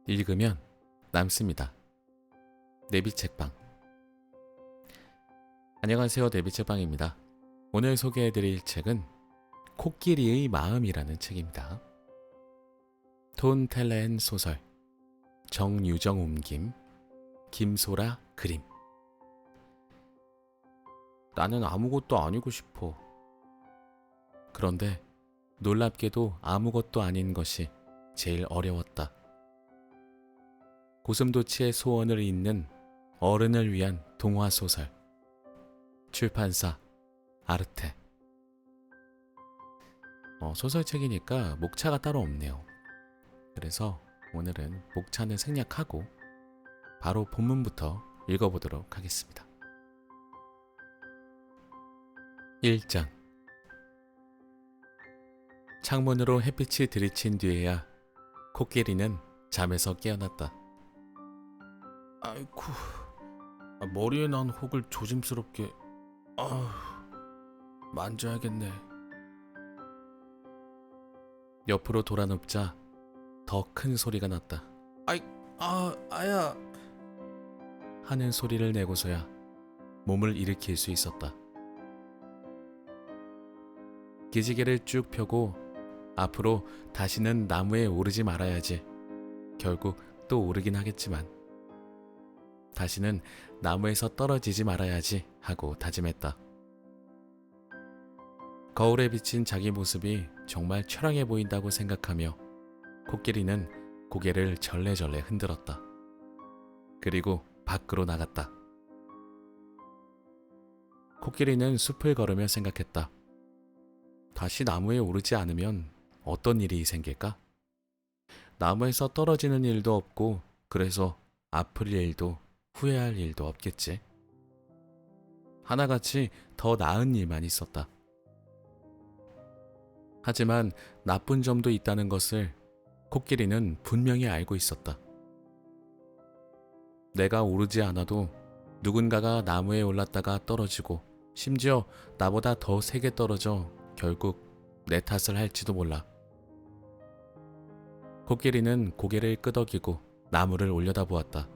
읽으면 남습니다. 내비책방. 안녕하세요. 내비책방입니다. 오늘 소개해드릴 책은 코끼리의 마음이라는 책입니다. 톤 텔렌 소설, 정유정 옮김, 김소라 그림. 나는 아무것도 아니고 싶어. 그런데 놀랍게도 아무것도 아닌 것이 제일 어려웠다. 고슴도치의 소원을 잇는 어른을 위한 동화소설. 출판사 아르테. 소설책이니까 목차가 따로 없네요. 그래서 오늘은 목차는 생략하고 바로 본문부터 읽어보도록 하겠습니다. 1장. 창문으로 햇빛이 들이친 뒤에야 코끼리는 잠에서 깨어났다. 아이쿠, 머리에 난 혹을 조심스럽게 만져야겠네. 옆으로 돌아눕자 더 큰 소리가 났다. 아야 하는 소리를 내고서야 몸을 일으킬 수 있었다. 기지개를 쭉 펴고 앞으로 다시는 나무에 오르지 말아야지. 결국 또 오르긴 하겠지만 다시는 나무에서 떨어지지 말아야지 하고 다짐했다. 거울에 비친 자기 모습이 정말 처량해 보인다고 생각하며 코끼리는 고개를 절레절레 흔들었다. 그리고 밖으로 나갔다. 코끼리는 숲을 걸으며 생각했다. 다시 나무에 오르지 않으면 어떤 일이 생길까? 나무에서 떨어지는 일도 없고 그래서 아플 일도 후회할 일도 없겠지. 하나같이 더 나은 일만 있었다. 하지만 나쁜 점도 있다는 것을 코끼리는 분명히 알고 있었다. 내가 오르지 않아도 누군가가 나무에 올랐다가 떨어지고 심지어 나보다 더 세게 떨어져 결국 내 탓을 할지도 몰라. 코끼리는 고개를 끄덕이고 나무를 올려다보았다.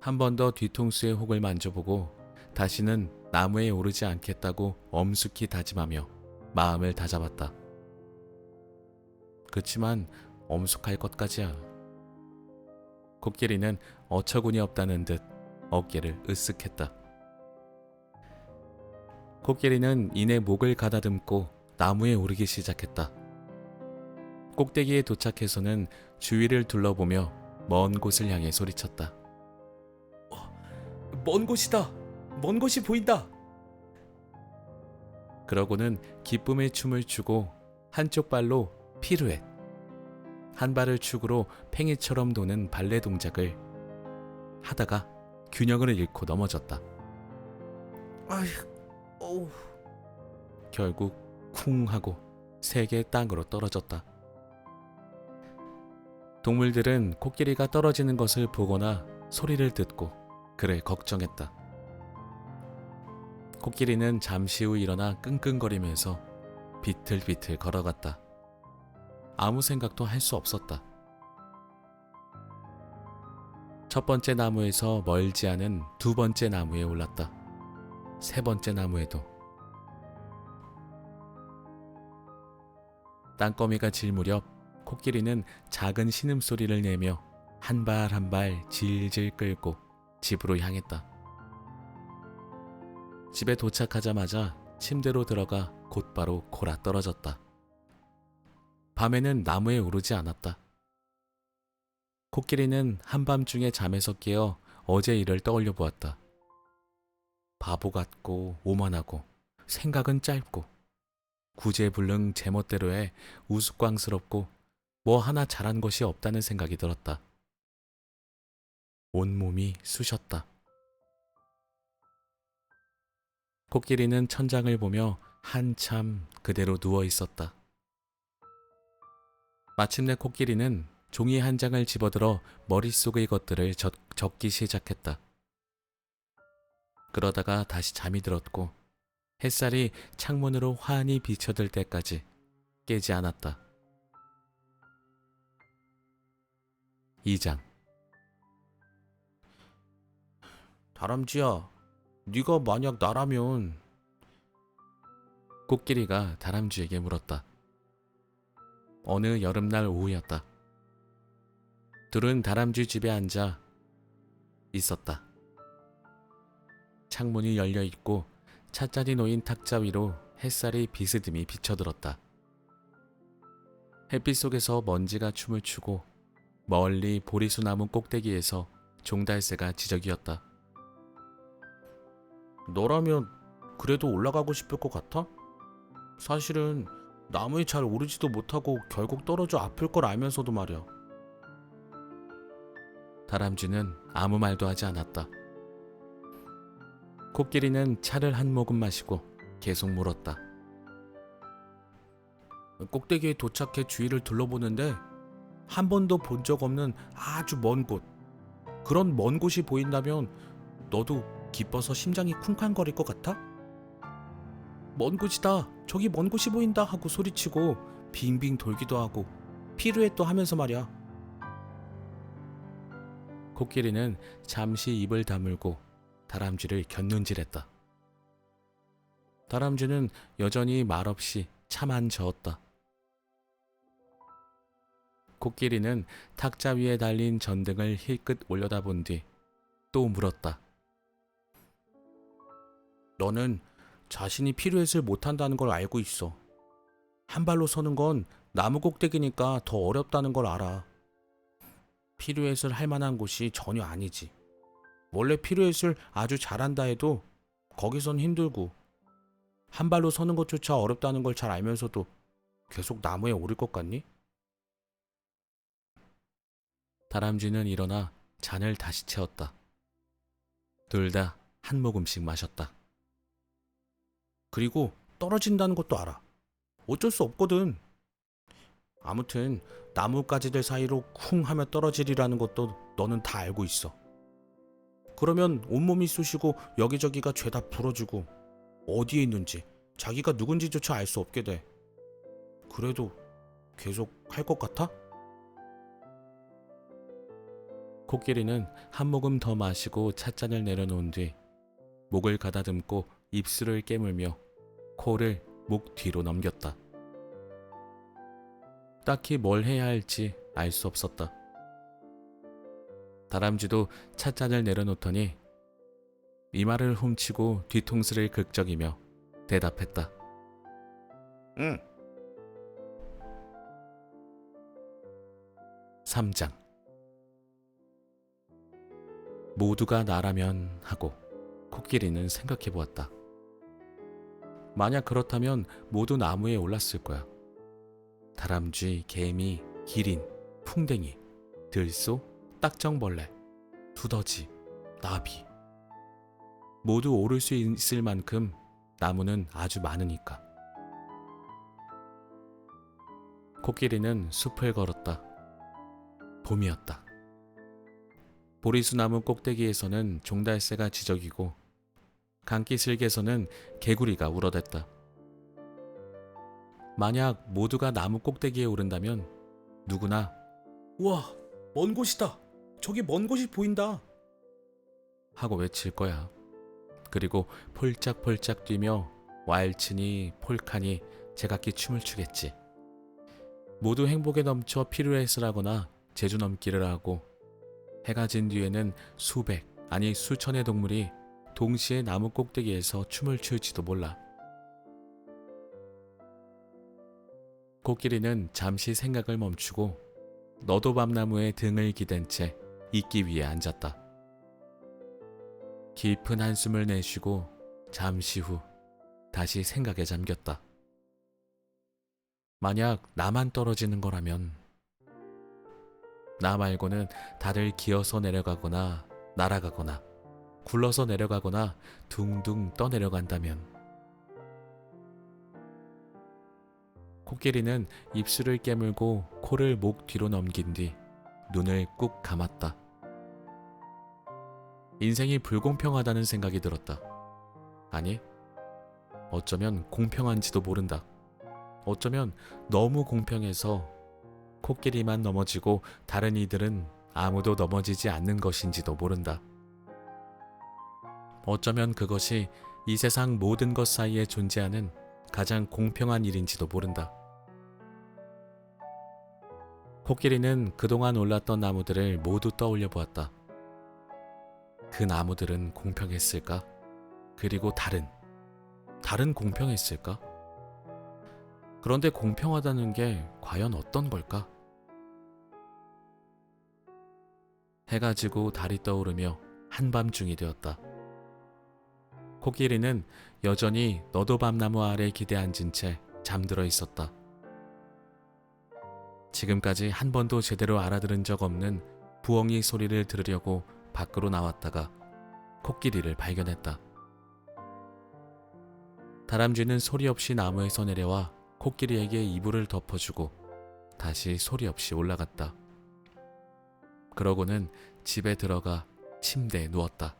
한 번 더 뒤통수의 혹을 만져보고 다시는 나무에 오르지 않겠다고 엄숙히 다짐하며 마음을 다잡았다. 그치만 엄숙할 것까지야. 코끼리는 어처구니 없다는 듯 어깨를 으쓱했다. 코끼리는 이내 목을 가다듬고 나무에 오르기 시작했다. 꼭대기에 도착해서는 주위를 둘러보며 먼 곳을 향해 소리쳤다. 먼 곳이다! 먼 곳이 보인다! 그러고는 기쁨의 춤을 추고 한쪽 발로 피루엣, 한 발을 축으로 팽이처럼 도는 발레 동작을 하다가 균형을 잃고 넘어졌다. 결국 쿵 하고 세게 땅으로 떨어졌다. 동물들은 코끼리가 떨어지는 것을 보거나 소리를 듣고 그를 걱정했다. 코끼리는 잠시 후 일어나 끙끙거리면서 비틀비틀 걸어갔다. 아무 생각도 할 수 없었다. 첫 번째 나무에서 멀지 않은 두 번째 나무에 올랐다. 세 번째 나무에도. 땅거미가 질 무렵 코끼리는 작은 신음소리를 내며 한 발 한 발 질질 끌고 집으로 향했다. 집에 도착하자마자 침대로 들어가 곧바로 골아 떨어졌다. 밤에는 나무에 오르지 않았다. 코끼리는 한밤중에 잠에서 깨어 어제 일을 떠올려 보았다. 바보 같고 오만하고 생각은 짧고 구제불능 제멋대로에 우스꽝스럽고 뭐 하나 잘한 것이 없다는 생각이 들었다. 온몸이 쑤셨다. 코끼리는 천장을 보며 한참 그대로 누워 있었다. 마침내 코끼리는 종이 한 장을 집어들어 머릿속의 것들을 적기 시작했다. 그러다가 다시 잠이 들었고 햇살이 창문으로 환히 비쳐들 때까지 깨지 않았다. 2장. 다람쥐야, 네가 만약 나라면... 코끼리가 다람쥐에게 물었다. 어느 여름날 오후였다. 둘은 다람쥐 집에 앉아 있었다. 창문이 열려 있고 찻잔이 놓인 탁자 위로 햇살이 비스듬히 비쳐들었다. 햇빛 속에서 먼지가 춤을 추고 멀리 보리수 나무 꼭대기에서 종달새가 지저귀었다. 너라면 그래도 올라가고 싶을 것 같아? 사실은 나무에 잘 오르지도 못하고 결국 떨어져 아플 걸 알면서도 말이야. 다람쥐는 아무 말도 하지 않았다. 코끼리는 차를 한 모금 마시고 계속 물었다. 꼭대기에 도착해 주위를 둘러보는데 한 번도 본 적 없는 아주 먼 곳. 그런 먼 곳이 보인다면 너도 기뻐서 심장이 쿵쾅거릴 것 같아? 먼 곳이다. 저기 먼 곳이 보인다 하고 소리치고 빙빙 돌기도 하고 피루엣도 하면서 말이야. 코끼리는 잠시 입을 다물고 다람쥐를 곁눈질했다. 다람쥐는 여전히 말없이 차만 저었다. 코끼리는 탁자 위에 달린 전등을 힐끗 올려다본 뒤 또 물었다. 너는 자신이 피루엣을 못한다는 걸 알고 있어. 한 발로 서는 건 나무 꼭대기니까 더 어렵다는 걸 알아. 피루엣을 할 만한 곳이 전혀 아니지. 원래 피루엣을 아주 잘한다 해도 거기선 힘들고 한 발로 서는 것조차 어렵다는 걸 잘 알면서도 계속 나무에 오를 것 같니? 다람쥐는 일어나 잔을 다시 채웠다. 둘 다 한 모금씩 마셨다. 그리고 떨어진다는 것도 알아. 어쩔 수 없거든. 아무튼 나뭇가지들 사이로 쿵 하며 떨어지리라는 것도 너는 다 알고 있어. 그러면 온몸이 쑤시고 여기저기가 죄다 부러지고 어디에 있는지 자기가 누군지조차 알 수 없게 돼. 그래도 계속 할 것 같아? 코끼리는 한 모금 더 마시고 찻잔을 내려놓은 뒤 목을 가다듬고 입술을 깨물며 코를 목 뒤로 넘겼다. 딱히 뭘 해야 할지 알 수 없었다. 다람쥐도 찻잔을 내려놓더니 이마를 훔치고 뒤통수를 극적이며 대답했다. 응. 3장. 모두가 나라면 하고 코끼리는 생각해 보았다. 만약 그렇다면 모두 나무에 올랐을 거야. 다람쥐, 개미, 기린, 풍뎅이, 들소, 딱정벌레, 두더지, 나비. 모두 오를 수 있을 만큼 나무는 아주 많으니까. 코끼리는 숲을 걸었다. 봄이었다. 보리수나무 꼭대기에서는 종달새가 지저귀고 강기슭에서는 개구리가 울어댔다. 만약 모두가 나무 꼭대기에 오른다면 누구나 우와, 먼 곳이다. 저기 먼 곳이 보인다. 하고 외칠 거야. 그리고 폴짝폴짝 뛰며 왈츠니 폴카니 제각기 춤을 추겠지. 모두 행복에 넘쳐 피루엣을 하거나 제주넘기를 하고 해가 진 뒤에는 수백 아니 수천의 동물이 동시에 나무 꼭대기에서 춤을 출지도 몰라. 코끼리는 잠시 생각을 멈추고 너도밤나무에 등을 기댄 채 이끼 위에 앉았다. 깊은 한숨을 내쉬고 잠시 후 다시 생각에 잠겼다. 만약 나만 떨어지는 거라면, 나 말고는 다들 기어서 내려가거나 날아가거나 굴러서 내려가거나 둥둥 떠내려간다면. 코끼리는 입술을 깨물고 코를 목 뒤로 넘긴 뒤 눈을 꾹 감았다. 인생이 불공평하다는 생각이 들었다. 아니, 어쩌면 공평한지도 모른다. 어쩌면 너무 공평해서 코끼리만 넘어지고 다른 이들은 아무도 넘어지지 않는 것인지도 모른다. 어쩌면 그것이 이 세상 모든 것 사이에 존재하는 가장 공평한 일인지도 모른다. 코끼리는 그동안 올랐던 나무들을 모두 떠올려 보았다. 그 나무들은 공평했을까? 그리고 달은 공평했을까? 그런데 공평하다는 게 과연 어떤 걸까? 해가 지고 달이 떠오르며 한밤중이 되었다. 코끼리는 여전히 너도밤나무 아래 기대 앉은 채 잠들어 있었다. 지금까지 한 번도 제대로 알아들은 적 없는 부엉이 소리를 들으려고 밖으로 나왔다가 코끼리를 발견했다. 다람쥐는 소리 없이 나무에서 내려와 코끼리에게 이불을 덮어주고 다시 소리 없이 올라갔다. 그러고는 집에 들어가 침대에 누웠다.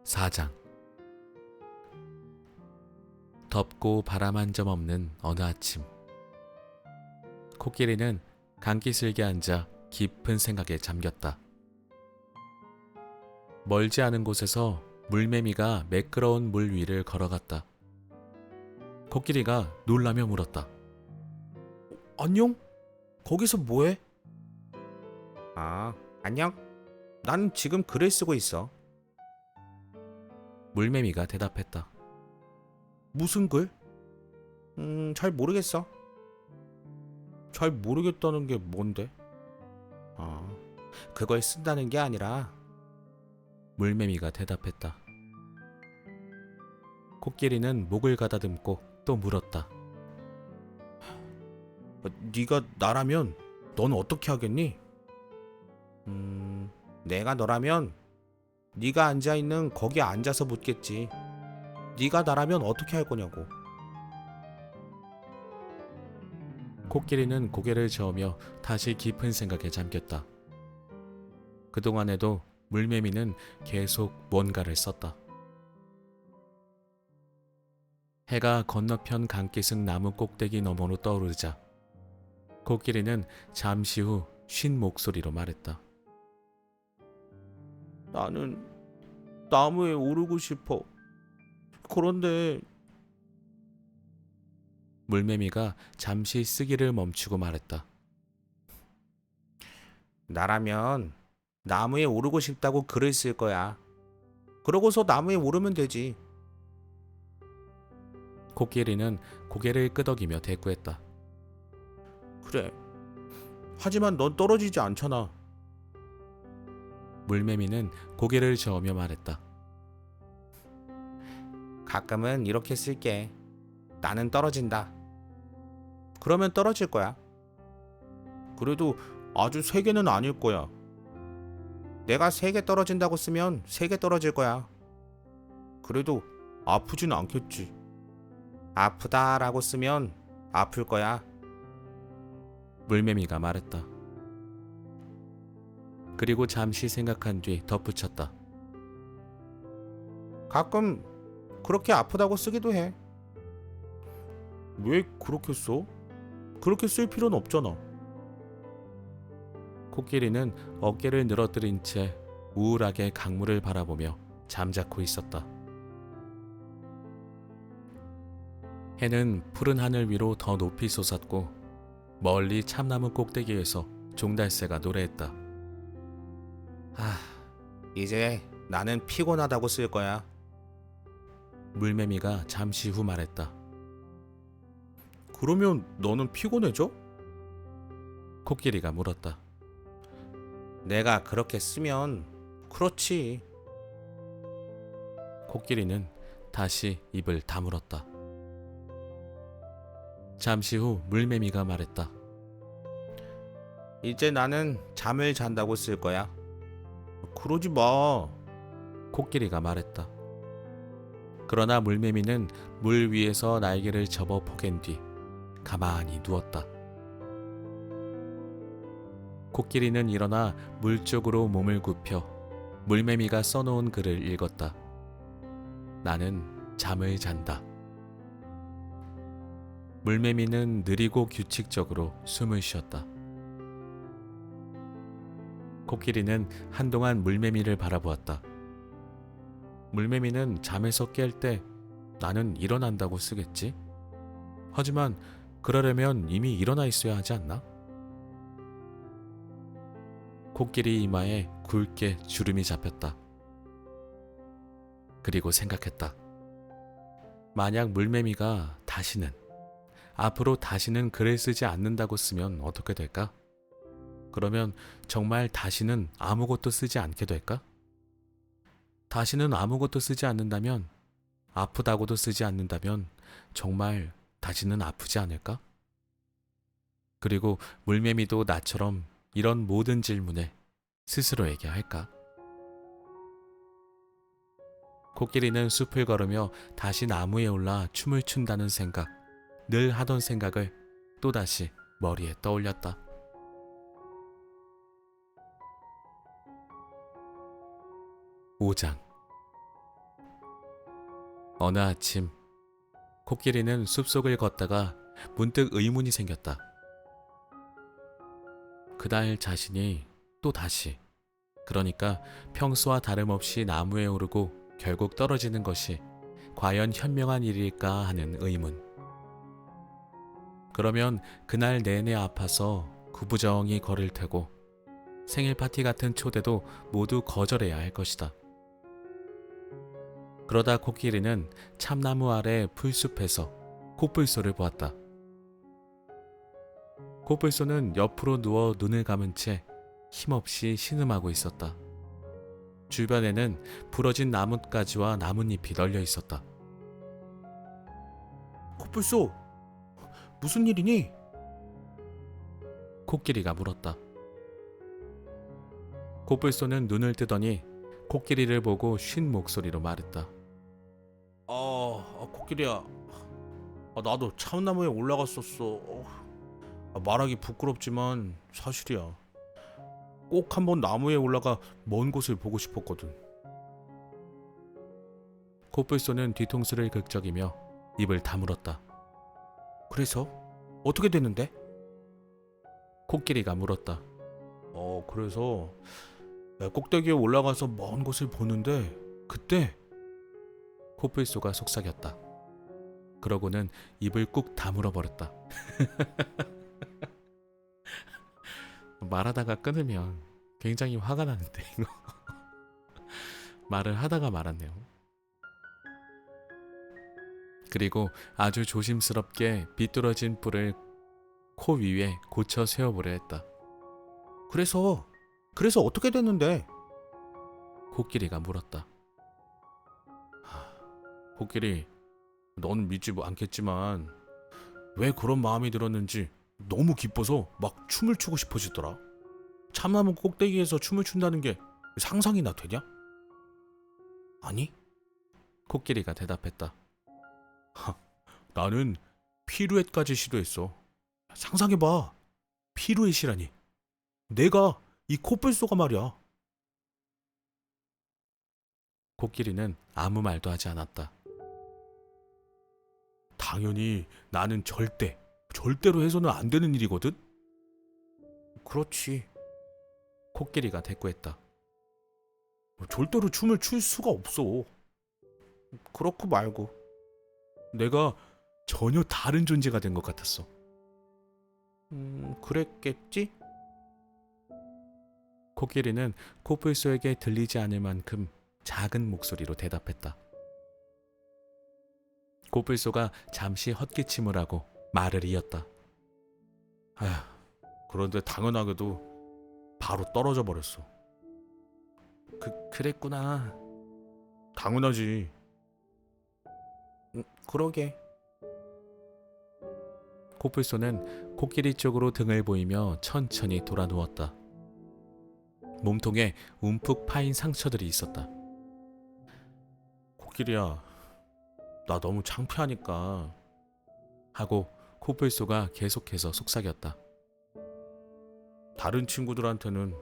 사장. 덥고 바람 한 점 없는 어느 아침, 코끼리는 강기슬게 앉아 깊은 생각에 잠겼다. 멀지 않은 곳에서 물매미가 매끄러운 물 위를 걸어갔다. 코끼리가 놀라며 물었다. 안녕? 거기서 뭐해? 안녕? 난 지금 글을 쓰고 있어. 물매미가 대답했다. 무슨 글? 잘 모르겠어. 잘 모르겠다는 게 뭔데? 그걸 쓴다는 게 아니라. 물매미가 대답했다. 코끼리는 목을 가다듬고 또 물었다. 네가 나라면 넌 어떻게 하겠니? 내가 너라면 네가 앉아있는 거기에 앉아서 묻겠지. 네가 나라면 어떻게 할 거냐고. 코끼리는 고개를 저으며 다시 깊은 생각에 잠겼다. 그동안에도 물매미는 계속 뭔가를 썼다. 해가 건너편 강기슭 나무 꼭대기 너머로 떠오르자 코끼리는 잠시 후 쉰 목소리로 말했다. 나는 나무에 오르고 싶어. 그런데 물매미가 잠시 쓰기를 멈추고 말했다. 나라면 나무에 오르고 싶다고 글을 쓸 거야. 그러고서 나무에 오르면 되지. 코끼리는 고개를 끄덕이며 대꾸했다. 그래. 하지만 넌 떨어지지 않잖아. 물매미는 고개를 저으며 말했다. 가끔은 이렇게 쓸게. 나는 떨어진다. 그러면 떨어질 거야. 그래도 아주 세게는 아닐 거야. 내가 3개 떨어진다고 쓰면 3개 떨어질 거야. 그래도 아프진 않겠지. 아프다라고 쓰면 아플 거야. 물매미가 말했다. 그리고 잠시 생각한 뒤 덧붙였다. 가끔 그렇게 아프다고 쓰기도 해. 왜 그렇게 써? 그렇게 쓸 필요는 없잖아. 코끼리는 어깨를 늘어뜨린 채 우울하게 강물을 바라보며 잠자코 있었다. 해는 푸른 하늘 위로 더 높이 솟았고 멀리 참나무 꼭대기에서 종달새가 노래했다. 이제 나는 피곤하다고 쓸 거야. 물매미가 잠시 후 말했다. 그러면 너는 피곤해져? 코끼리가 물었다. 내가 그렇게 쓰면 그렇지. 코끼리는 다시 입을 다물었다. 잠시 후 물매미가 말했다. 이제 나는 잠을 잔다고 쓸 거야. 그러지 마. 코끼리가 말했다. 그러나 물매미는 물 위에서 날개를 접어 포갠 뒤 가만히 누웠다. 코끼리는 일어나 물 쪽으로 몸을 굽혀 물매미가 써놓은 글을 읽었다. 나는 잠을 잔다. 물매미는 느리고 규칙적으로 숨을 쉬었다. 코끼리는 한동안 물매미를 바라보았다. 물매미는 잠에서 깰 때 나는 일어난다고 쓰겠지? 하지만 그러려면 이미 일어나 있어야 하지 않나? 코끼리 이마에 굵게 주름이 잡혔다. 그리고 생각했다. 만약 물매미가 앞으로 다시는 글을 쓰지 않는다고 쓰면 어떻게 될까? 그러면 정말 다시는 아무것도 쓰지 않게 될까? 다시는 아무것도 쓰지 않는다면, 아프다고도 쓰지 않는다면 정말 다시는 아프지 않을까? 그리고 물매미도 나처럼 이런 모든 질문에 스스로에게 할까? 코끼리는 숲을 걸으며 다시 나무에 올라 춤을 춘다는 생각, 늘 하던 생각을 또다시 머리에 떠올렸다. 오장 어느 아침 코끼리는 숲속을 걷다가 문득 의문이 생겼다. 그날 자신이 또 다시, 그러니까 평소와 다름없이 나무에 오르고 결국 떨어지는 것이 과연 현명한 일일까 하는 의문. 그러면 그날 내내 아파서 구부정히 걸을 테고 생일 파티 같은 초대도 모두 거절해야 할 것이다. 그러다 코끼리는 참나무 아래 풀숲에서 코뿔소를 보았다. 코뿔소는 옆으로 누워 눈을 감은 채 힘없이 신음하고 있었다. 주변에는 부러진 나뭇가지와 나뭇잎이 널려 있었다. 코뿔소, 무슨 일이니? 코끼리가 물었다. 코뿔소는 눈을 뜨더니 코끼리를 보고 쉰 목소리로 말했다. 코끼리야. 나도 참나무에 올라갔었어. 말하기 부끄럽지만 사실이야. 꼭 한번 나무에 올라가 먼 곳을 보고 싶었거든. 코뿔소는 뒤통수를 극적이며 입을 다물었다. 그래서 어떻게 됐는데? 코끼리가 물었다. 그래서 꼭대기에 올라가서 먼 곳을 보는데 그때 코뿔소가 속삭였다. 그러고는 입을 꾹 다물어 버렸다. 말하다가 끊으면 굉장히 화가 나는데 이거. 말을 하다가 말았네요. 그리고 아주 조심스럽게 비뚤어진 뿔을 코 위에 고쳐 세워보려 했다. 그래서 어떻게 됐는데? 코끼리가 물었다. 코끼리, 넌 믿지 않겠지만 왜 그런 마음이 들었는지 너무 기뻐서 막 춤을 추고 싶어지더라. 참나무 꼭대기에서 춤을 춘다는 게 상상이나 되냐? 아니? 코끼리가 대답했다. 나는 피루엣까지 시도했어. 상상해봐. 피루엣이라니. 내가 이 코뿔소가 말이야. 코끼리는 아무 말도 하지 않았다. 당연히 나는 절대로 해서는 안 되는 일이거든? 그렇지. 코끼리가 대꾸했다. 절대로 춤을 출 수가 없어. 그렇고 말고. 내가 전혀 다른 존재가 된 것 같았어. 그랬겠지? 코끼리는 코뿔소에게 들리지 않을 만큼 작은 목소리로 대답했다. 코뿔소가 잠시 헛기침을 하고 말을 이었다. 그런데 당연하게도 바로 떨어져 버렸어. 그랬구나. 당연하지. 그러게. 코뿔소는 코끼리 쪽으로 등을 보이며 천천히 돌아 누웠다. 몸통에 움푹 파인 상처들이 있었다. 코끼리야, 나 너무 창피하니까. 하고 코뿔소가 계속해서 속삭였다. 다른 친구들한테는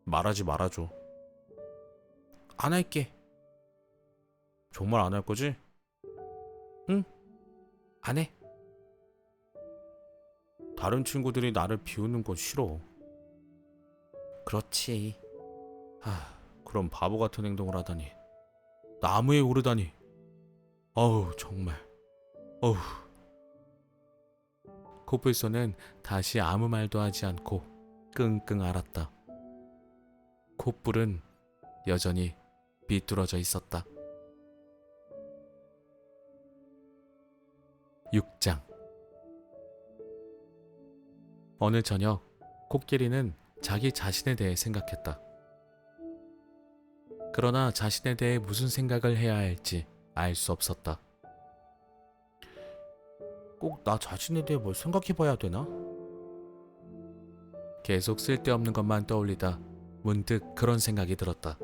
말하지 말아줘. 안 할게. 정말 안 할 거지? 응, 안 해. 다른 친구들이 나를 비웃는 건 싫어. 그렇지. 그럼 바보 같은 행동을 하다니. 나무에 오르다니. 어우, 정말. 어우. 코뿔소는 다시 아무 말도 하지 않고 끙끙 앓았다. 콧불은 여전히 비뚤어져 있었다. 6장. 어느 저녁 코끼리는 자기 자신에 대해 생각했다. 그러나 자신에 대해 무슨 생각을 해야 할지 알 수 없었다. 꼭 나 자신에 대해 뭘 생각해 봐야 되나? 계속 쓸데없는 것만 떠올리다 문득 그런 생각이 들었다.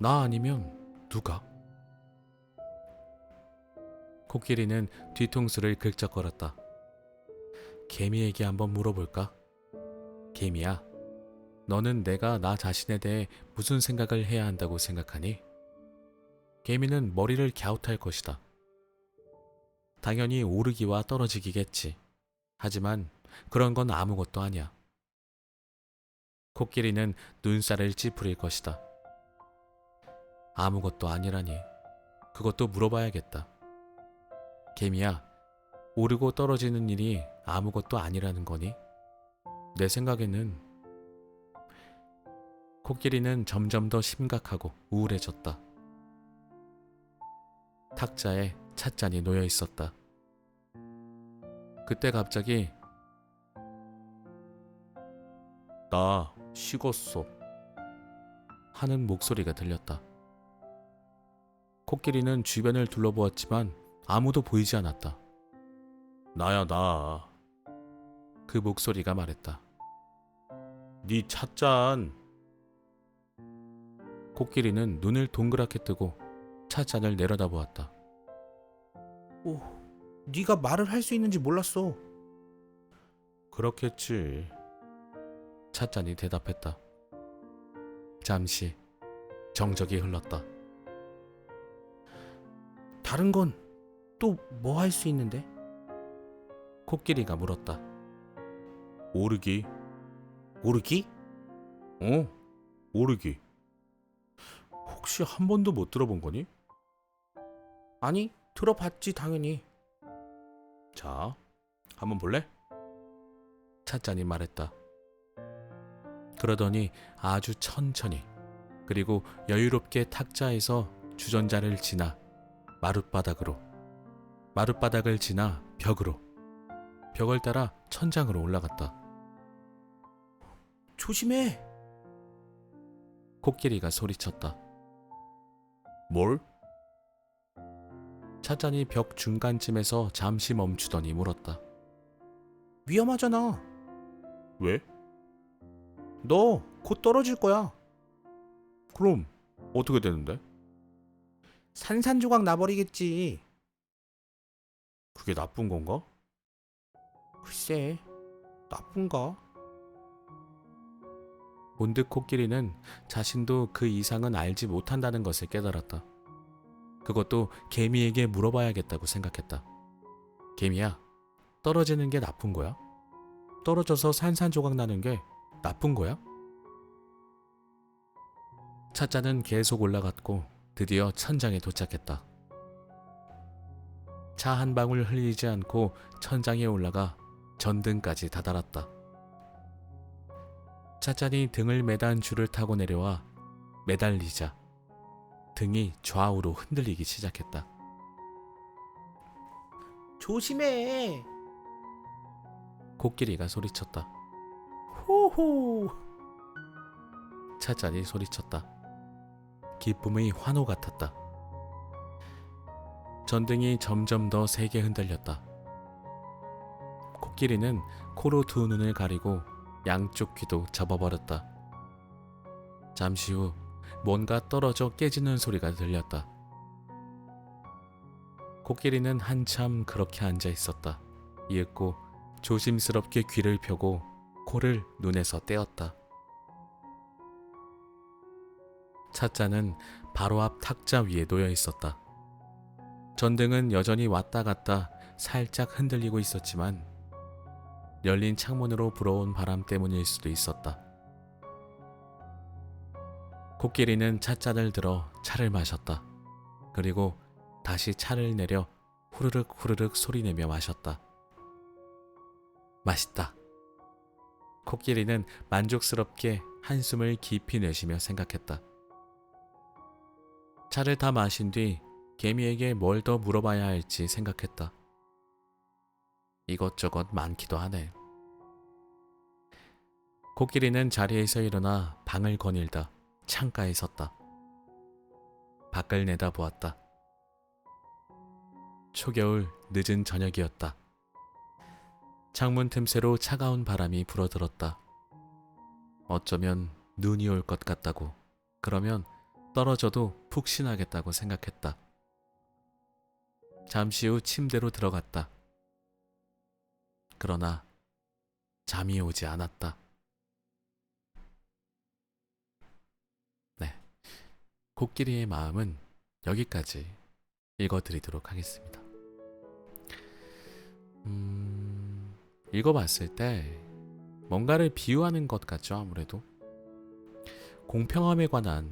나 아니면 누가? 코끼리는 뒤통수를 긁적거렸다. 개미에게 한번 물어볼까? 개미야, 너는 내가 나 자신에 대해 무슨 생각을 해야 한다고 생각하니? 개미는 머리를 갸웃할 것이다. 당연히 오르기와 떨어지기겠지. 하지만 그런 건 아무것도 아니야. 코끼리는 눈살을 찌푸릴 것이다. 아무것도 아니라니. 그것도 물어봐야겠다. 개미야, 오르고 떨어지는 일이 아무것도 아니라는 거니? 내 생각에는. 코끼리는 점점 더 심각하고 우울해졌다. 탁자에 찻잔이 놓여 있었다. 그때 갑자기 나 식었어. 하는 목소리가 들렸다. 코끼리는 주변을 둘러보았지만 아무도 보이지 않았다. 나야, 나. 그 목소리가 말했다. 네 찻잔. 코끼리는 눈을 동그랗게 뜨고 찻잔을 내려다보았다. 오, 네가 말을 할 수 있는지 몰랐어. 그렇겠지. 찻잔이 대답했다. 잠시 정적이 흘렀다. 다른 건 또 뭐 할 수 있는데? 코끼리가 물었다. 오르기. 오르기? 오르기. 혹시 한 번도 못 들어본 거니? 아니, 들어봤지 당연히. 자, 한번 볼래? 찻잔이 말했다. 그러더니 아주 천천히 그리고 여유롭게 탁자에서 주전자를 지나 마룻바닥으로, 마룻바닥을 지나 벽으로, 벽을 따라 천장으로 올라갔다. 조심해. 코끼리가 소리쳤다. 뭘? 찻잔이 벽 중간쯤에서 잠시 멈추더니 물었다. 위험하잖아. 왜? 너 곧 떨어질 거야. 그럼 어떻게 되는데? 산산조각 나버리겠지. 그게 나쁜 건가? 글쎄, 나쁜가? 문득 코끼리는 자신도 그 이상은 알지 못한다는 것을 깨달았다. 그것도 개미에게 물어봐야겠다고 생각했다. 개미야, 떨어지는 게 나쁜 거야? 떨어져서 산산조각 나는 게 나쁜 거야? 찻잔은 계속 올라갔고 드디어 천장에 도착했다. 차 한 방울 흘리지 않고 천장에 올라가 전등까지 다다랐다. 찻잔이 등을 매단 줄을 타고 내려와 매달리자 등이 좌우로 흔들리기 시작했다. 조심해. 코끼리가 소리쳤다. 호호. 찻잔이 소리쳤다. 기쁨의 환호 같았다. 전등이 점점 더 세게 흔들렸다. 코끼리는 코로 두 눈을 가리고 양쪽 귀도 접어버렸다. 잠시 후 뭔가 떨어져 깨지는 소리가 들렸다. 코끼리는 한참 그렇게 앉아 있었다. 이윽고 조심스럽게 귀를 펴고 코를 눈에서 떼었다. 찻잔은 바로 앞 탁자 위에 놓여 있었다. 전등은 여전히 왔다 갔다 살짝 흔들리고 있었지만 열린 창문으로 불어온 바람 때문일 수도 있었다. 코끼리는 찻잔을 들어 차를 마셨다. 그리고 다시 차를 내려 후르륵 후르륵 소리내며 마셨다. 맛있다. 코끼리는 만족스럽게 한숨을 깊이 내쉬며 생각했다. 차를 다 마신 뒤 개미에게 뭘 더 물어봐야 할지 생각했다. 이것저것 많기도 하네. 코끼리는 자리에서 일어나 방을 거닐다 창가에 섰다. 밖을 내다보았다. 초겨울 늦은 저녁이었다. 창문 틈새로 차가운 바람이 불어들었다. 어쩌면 눈이 올 것 같다고, 그러면 떨어져도 푹신하겠다고 생각했다. 잠시 후 침대로 들어갔다. 그러나 잠이 오지 않았다. 네, 코끼리의 마음은 여기까지 읽어드리도록 하겠습니다. 읽어봤을 때 뭔가를 비유하는 것 같죠. 아무래도 공평함에 관한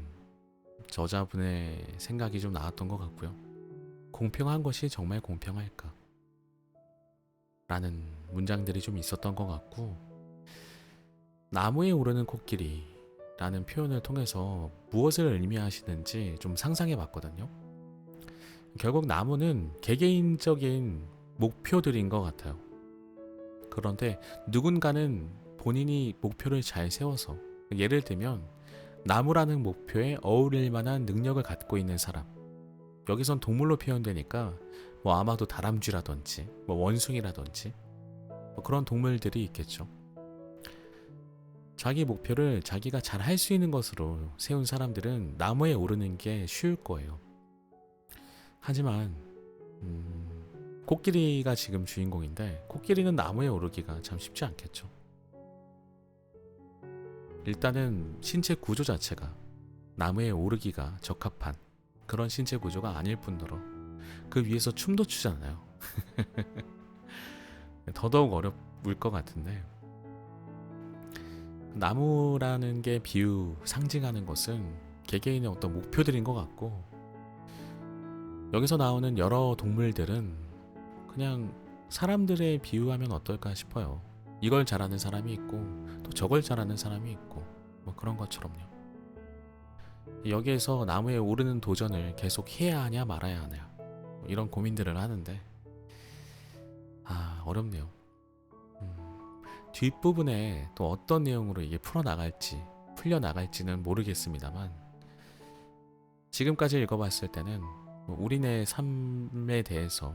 저자분의 생각이 좀 나왔던 것 같고요. 공평한 것이 정말 공평할까? 라는 문장들이 좀 있었던 것 같고, 나무에 오르는 코끼리라는 표현을 통해서 무엇을 의미하시는지 좀 상상해 봤거든요. 결국 나무는 개개인적인 목표들인 것 같아요. 그런데 누군가는 본인이 목표를 잘 세워서, 예를 들면 나무라는 목표에 어울릴 만한 능력을 갖고 있는 사람, 여기선 동물로 표현되니까 아마도 다람쥐라든지 원숭이라든지 그런 동물들이 있겠죠. 자기 목표를 자기가 잘 할 수 있는 것으로 세운 사람들은 나무에 오르는 게 쉬울 거예요. 하지만 코끼리가 지금 주인공인데, 코끼리는 나무에 오르기가 참 쉽지 않겠죠. 일단은 신체 구조 자체가 나무에 오르기가 적합한 그런 신체 구조가 아닐 뿐더러 그 위에서 춤도 추잖아요. 더더욱 어려울 것 같은데, 나무라는 게 상징하는 것은 개개인의 어떤 목표들인 것 같고, 여기서 나오는 여러 동물들은 그냥 사람들에 비유하면 어떨까 싶어요. 이걸 잘하는 사람이 있고 또 저걸 잘하는 사람이 있고 그런 것처럼요. 여기에서 나무에 오르는 도전을 계속 해야 하냐 말아야 하냐 이런 고민들을 하는데, 어렵네요. 뒷부분에 또 어떤 내용으로 이게 풀려나갈지는 모르겠습니다만, 지금까지 읽어봤을 때는 우리네 삶에 대해서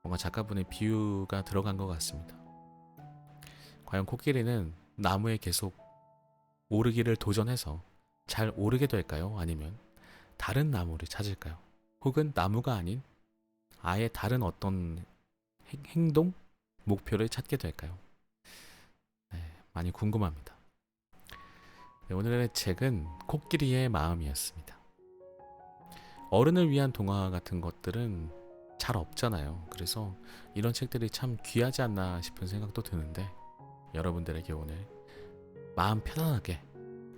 뭔가 작가분의 비유가 들어간 것 같습니다. 과연 코끼리는 나무에 계속 오르기를 도전해서 잘 오르게 될까요? 아니면 다른 나무를 찾을까요? 혹은 나무가 아닌 아예 다른 어떤 행동, 목표를 찾게 될까요? 네, 많이 궁금합니다. 네, 오늘의 책은 코끼리의 마음이었습니다. 어른을 위한 동화 같은 것들은 잘 없잖아요. 그래서 이런 책들이 참 귀하지 않나 싶은 생각도 드는데, 여러분들에게 오늘 마음 편안하게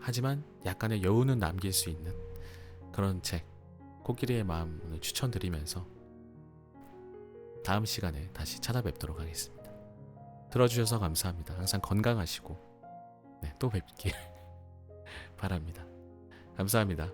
하지만 약간의 여운은 남길 수 있는 그런 책, 코끼리의 마음 오늘 추천드리면서 다음 시간에 다시 찾아뵙도록 하겠습니다. 들어주셔서 감사합니다. 항상 건강하시고 또 뵙길 바랍니다. 감사합니다.